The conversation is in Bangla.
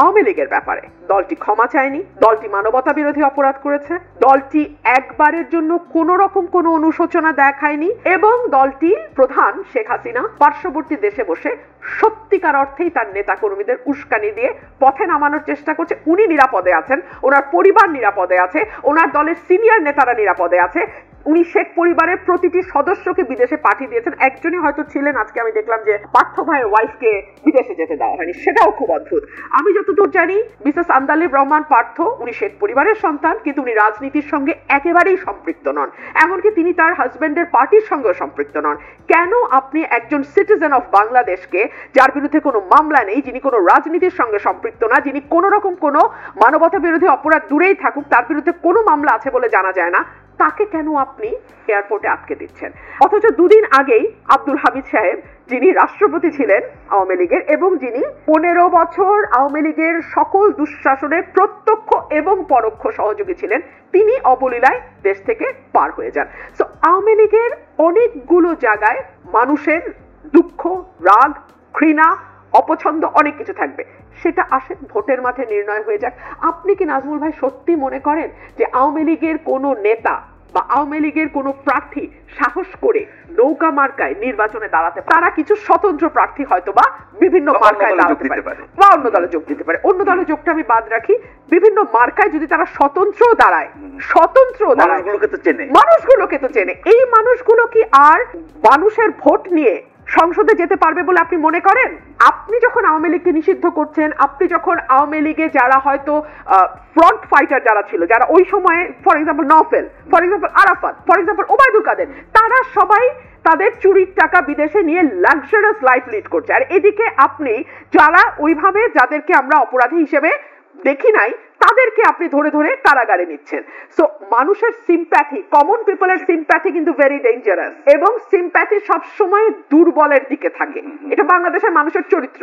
আওয়ামী লীগের ব্যাপারে দলটি ক্ষমা চায়নি, দলটি মানবতা বিরোধী অপরাধ করেছে, দলটি একবারের জন্য কোন রকম কোনো অনুশোচনা দেখায়নি এবং দলটি প্রধান শেখ হাসিনা পার্শ্ববর্তী দেশে বসে সত্যিকার অর্থেই তার নেতা কর্মীদের উস্কানি দিয়ে পথে নামানোর চেষ্টা করছে। উনি নিরাপদে আছেন, ওনার পরিবার নিরাপদে আছে, ওনার দলের সিনিয়র নেতারা নিরাপদে আছে। উনি শেখ পরিবারের প্রতিটি সদস্যকে বিদেশে পাঠিয়ে দিয়েছেন। একজনই হয়তো ছিলেন, আজকে আমি দেখলাম যে পার্থ ভাইয়ের ওয়াইফকে বিদেশে যেতে দেওয়া হয়নি, সেটাও খুব অদ্ভুত। আমি যতদূর জানি মিসেস আন্দালিব রহমান পার্থ উনি শেখ পরিবারের সন্তান, কিন্তু উনি রাজনীতির সঙ্গে একেবারেই সম্পৃক্ত নন, এমনকি তিনি তার হাজবেন্ডের পার্টির সঙ্গেও সম্পৃক্ত নন। কেন আপনি একজন সিটিজেন অফ বাংলাদেশকে, যার বিরুদ্ধে কোনো মামলা নেই, যিনি কোনো রাজনীতির সঙ্গে সম্পৃক্ত না, যিনি কোনো রকম কোনো মানবতা বিরোধী অপরাধ দূরেই থাকুক, তার বিরুদ্ধে কোনো মামলা আছে বলে জানা যায় না, তাকে কেন আপনি এয়ারপোর্টে আটকে দিচ্ছেন? অথচ দুদিন আগেই আব্দুল হামিদ সাহেব, যিনি রাষ্ট্রপতি ছিলেন আওয়ামী লীগের এবং যিনি 15 বছর আওয়ামী লীগের সকল দুঃশাসনের প্রত্যক্ষ এবং পরোক্ষ সহযোগী ছিলেন, তিনি অবলীলায় দেশ থেকে পার হয়ে যান। সো আওয়ামী লীগের অনেকগুলো জায়গায় মানুষের দুঃখ, রাগ, ঘৃণা, অপছন্দ অনেক কিছু থাকবে, সেটা আসে ভোটের মাঠে নির্ণয় হয়ে যাক। আপনি কি নাজমুল ভাই সত্যি মনে করেন যে আওয়ামী লীগের কোনো নেতা বা আওয়ামী লীগের কোনো প্রার্থী সাহস করে নৌকা মার্কায় নির্বাচনে দাঁড়াতে পারে? তারা কিছু স্বতন্ত্র প্রার্থী হয়তো বা বিভিন্ন মার্কায় দাঁড়াতে পারে বা অন্য দলে যোগ দিতে পারে। অন্য দলে যোগটা আমি বাদ রাখি, বিভিন্ন মার্কায় যদি তারা স্বতন্ত্র দাঁড়ায়, মানুষগুলোকে তো চেনে, এই মানুষগুলো কি আর মানুষের ভোট নিয়ে সংসদে যেতে পারবে বলে আপনি মনে করেন? আপনি যখন আওয়ামী লীগকে নিষিদ্ধ করছেন, আপনি যখন আওয়ামী লীগে যারা হয়তো ফ্রন্ট ফাইটার যারা ছিল, যারা ওই সময়ে for example Naufel, for example Arafat, for example Obaidul Quader, তারা সবাই তাদের চুরির টাকা বিদেশে নিয়ে লাক্সারিয়াস লাইফ লিড করছে, আর এদিকে আপনি যারা ওইভাবে যাদেরকে আমরা অপরাধী হিসেবে দেখি নাই, তাদেরকে আপনি ধরে ধরে কারাগারে নিচ্ছেন। সো মানুষের সিম্প্যাথি, কমন পিপলের সিম্প্যাথি কিন্তু ভেরি ডেঞ্জারাস, এবং সিম্প্যাথি সবসময় দুর্বলের দিকে থাকে। এটা বাংলাদেশের মানুষের চরিত্র।